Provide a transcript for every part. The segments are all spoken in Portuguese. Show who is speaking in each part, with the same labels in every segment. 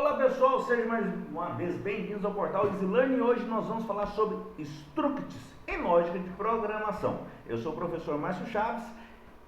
Speaker 1: Olá pessoal, sejam mais uma vez bem-vindos ao portal EasyLearn e hoje nós vamos falar sobre structs em lógica de programação. Eu sou o professor Márcio Chaves,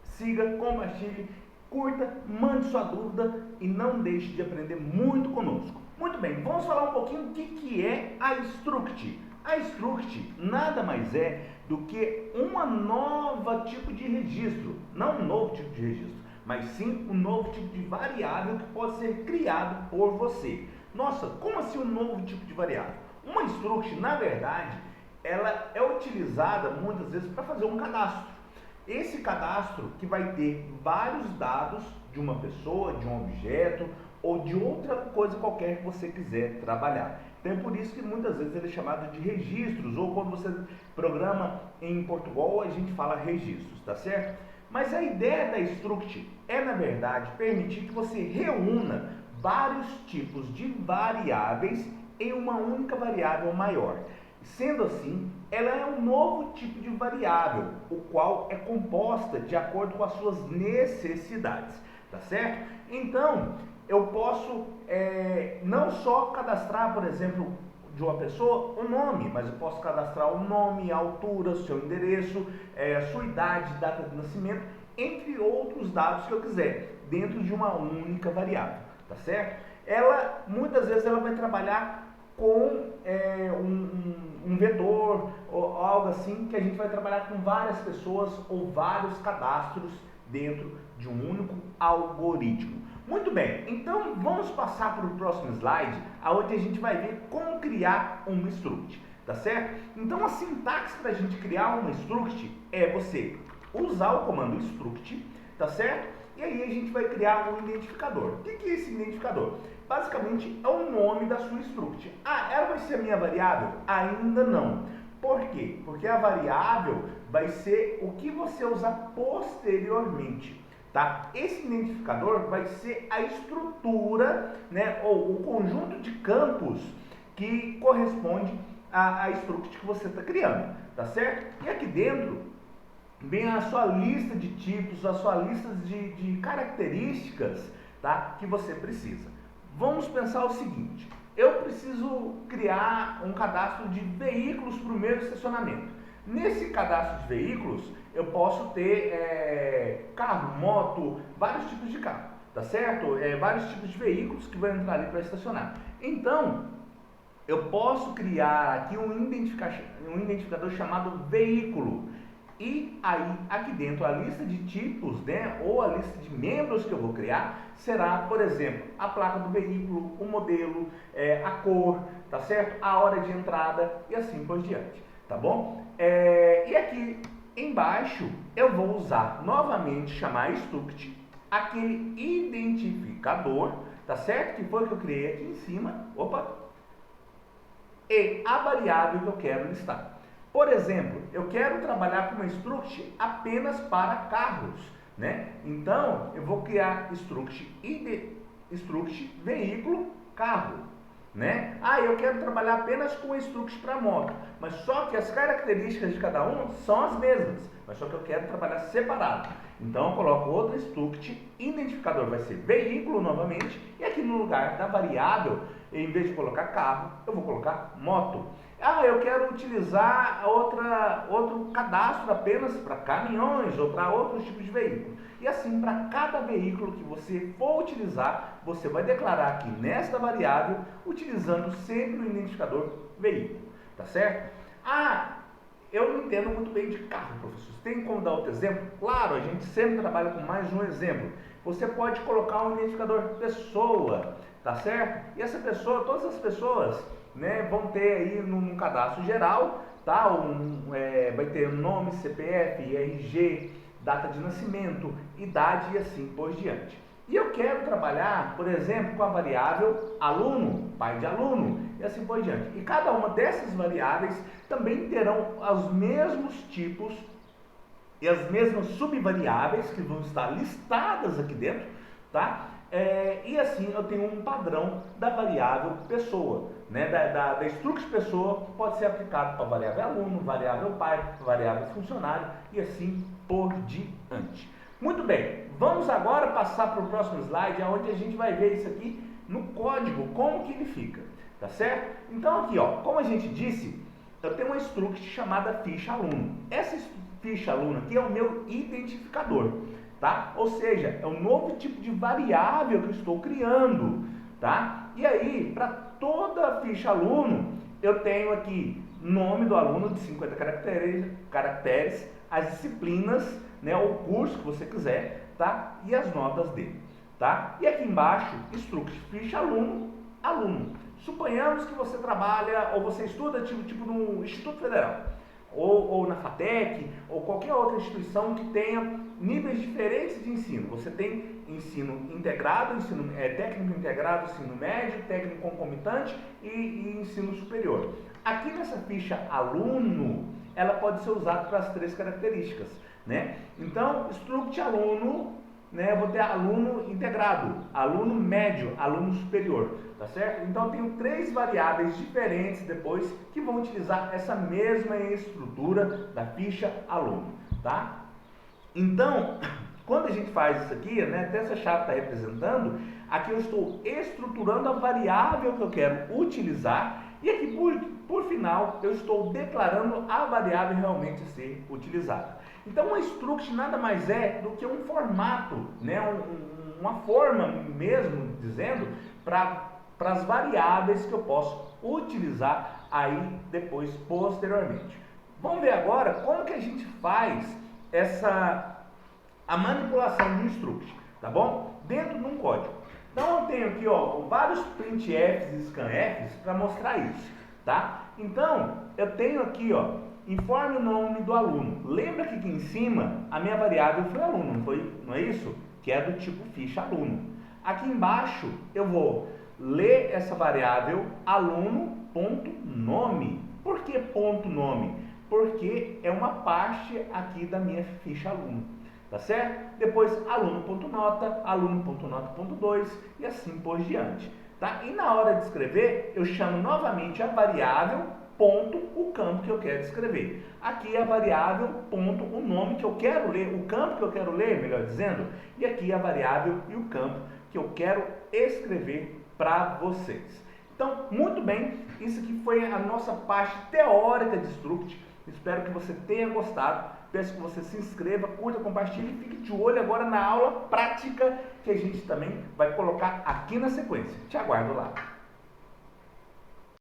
Speaker 1: siga, compartilhe, curta, mande sua dúvida e não deixe de aprender muito conosco. Muito bem, vamos falar um pouquinho do que é a struct. A struct nada mais é do que uma nova tipo de registro, não um novo tipo de registro, mas sim um novo tipo de variável que pode ser criado por você. Nossa, como assim um novo tipo de variável? Uma struct, na verdade, ela é utilizada muitas vezes para fazer um cadastro. Esse cadastro que vai ter vários dados de uma pessoa, de um objeto ou de outra coisa qualquer que você quiser trabalhar. Então é por isso que muitas vezes ele é chamado de registros, ou quando você programa em Portugal a gente fala registros, tá certo? Mas a ideia da struct é, na verdade, permitir que você reúna vários tipos de variáveis em uma única variável maior. Sendo assim, ela é um novo tipo de variável, o qual é composta de acordo com as suas necessidades, tá certo? Então, eu posso não só cadastrar, por exemplo, de uma pessoa, o nome, mas eu posso cadastrar o nome, a altura, o seu endereço, sua idade, data de nascimento, entre outros dados que eu quiser, dentro de uma única variável, tá certo? Ela, muitas vezes, ela vai trabalhar com um vetor ou algo assim, que a gente vai trabalhar com várias pessoas ou vários cadastros dentro de um único algoritmo. Muito bem, então vamos passar para o próximo slide, onde a gente vai ver como criar uma struct, tá certo? Então a sintaxe para a gente criar uma struct é você usar o comando struct, tá certo? E aí a gente vai criar um identificador. O que é esse identificador? Basicamente é o nome da sua struct. Ah, ela vai ser a minha variável? Ainda não. Por quê? Porque a variável vai ser o que você usar posteriormente. Tá? Esse identificador vai ser a estrutura, né, ou o conjunto de campos que corresponde à struct que você está criando, tá certo? E aqui dentro vem a sua lista de tipos, a sua lista de características, tá, que você precisa. Vamos pensar o seguinte: eu preciso criar um cadastro de veículos para o meu estacionamento. Nesse cadastro de veículos, eu posso ter carro, moto, vários tipos de carro, tá certo? Vários tipos de veículos que vão entrar ali para estacionar. Então, eu posso criar aqui um identificador chamado veículo. E aí, aqui dentro, a lista de tipos, né, ou a lista de membros que eu vou criar, será, por exemplo, a placa do veículo, o modelo, a cor, tá certo? A hora de entrada e assim por diante, tá bom? E aqui embaixo, eu vou usar novamente, chamar struct, aquele identificador, tá certo? Que foi o que eu criei aqui em cima, e a variável que eu quero listar. Por exemplo, eu quero trabalhar com uma struct apenas para carros, né? Então, eu vou criar struct veículo carro, né? Ah, eu quero trabalhar apenas com struct para moto, mas só que as características de cada um são as mesmas, mas só que eu quero trabalhar separado. Então, eu coloco outra struct, identificador vai ser veículo novamente, e aqui no lugar da variável, em vez de colocar carro, eu vou colocar moto. Ah, eu quero utilizar outro cadastro apenas para caminhões ou para outros tipos de veículos. E assim, para cada veículo que você for utilizar, você vai declarar aqui nesta variável, utilizando sempre o identificador veículo, tá certo? Ah, eu não entendo muito bem de carro, professor. Tem como dar outro exemplo? Claro, a gente sempre trabalha com mais de um exemplo. Você pode colocar um identificador pessoa, tá certo? E essa pessoa, todas as pessoas, né, vão ter aí num cadastro geral, tá? Vai ter nome, CPF, RG, data de nascimento, idade e assim por diante. E eu quero trabalhar, por exemplo, com a variável aluno, pai de aluno, e assim por diante. E cada uma dessas variáveis também terão os mesmos tipos e as mesmas subvariáveis que vão estar listadas aqui dentro, tá? E assim eu tenho um padrão da variável pessoa, né? Da struct pessoa pode ser aplicado para variável aluno, variável pai, variável funcionário e assim por diante. Muito bem, vamos agora passar para o próximo slide, onde a gente vai ver isso aqui no código como que ele fica, tá certo? Então aqui, ó, como a gente disse, eu tenho uma struct chamada ficha aluno. Essa ficha aluno aqui é o meu identificador, tá? Ou seja, é um novo tipo de variável que eu estou criando, tá? E aí, para toda ficha aluno, eu tenho aqui nome do aluno de 50 caracteres, as disciplinas, né, o curso que você quiser, tá? E as notas dele, tá? E aqui embaixo, struct ficha aluno, aluno. Suponhamos que você trabalha ou você estuda tipo no Instituto Federal, ou na FATEC, ou qualquer outra instituição que tenha níveis diferentes de ensino. Você tem ensino integrado, técnico integrado, ensino médio, técnico concomitante e ensino superior. Aqui nessa ficha aluno, ela pode ser usada para as 3 características, né? Então, struct aluno, né, eu vou ter aluno integrado, aluno médio, aluno superior, tá certo? Então eu tenho 3 variáveis diferentes depois que vão utilizar essa mesma estrutura da ficha aluno, tá? Então, quando a gente faz isso aqui, né, até essa chave está representando, aqui eu estou estruturando a variável que eu quero utilizar e aqui por final eu estou declarando a variável realmente a ser utilizada. Então, uma struct nada mais é do que um formato, né, uma forma mesmo, dizendo, para as variáveis que eu posso utilizar aí depois, posteriormente. Vamos ver agora como que a gente faz a manipulação de struct, tá bom? Dentro de um código. Então eu tenho aqui, ó, vários printfs e scanfs para mostrar isso, tá? Então eu tenho aqui, ó, informe o nome do aluno. Lembra que aqui em cima a minha variável foi aluno, não é isso? Que é do tipo ficha aluno. Aqui embaixo eu vou ler essa variável aluno.nome. Por que ponto nome? Porque é uma parte aqui da minha ficha aluno, tá certo? Depois aluno.nota, aluno.nota.2 e assim por diante, tá? E na hora de escrever, eu chamo novamente a variável ponto o campo que eu quero escrever. Aqui é a variável ponto o nome que eu quero ler, o campo que eu quero ler, melhor dizendo, e aqui é a variável e o campo que eu quero escrever para vocês. Então, muito bem, isso aqui foi a nossa parte teórica de struct. Espero que você tenha gostado. Peço que você se inscreva, curta, compartilhe e fique de olho agora na aula prática que a gente também vai colocar aqui na sequência. Te aguardo lá.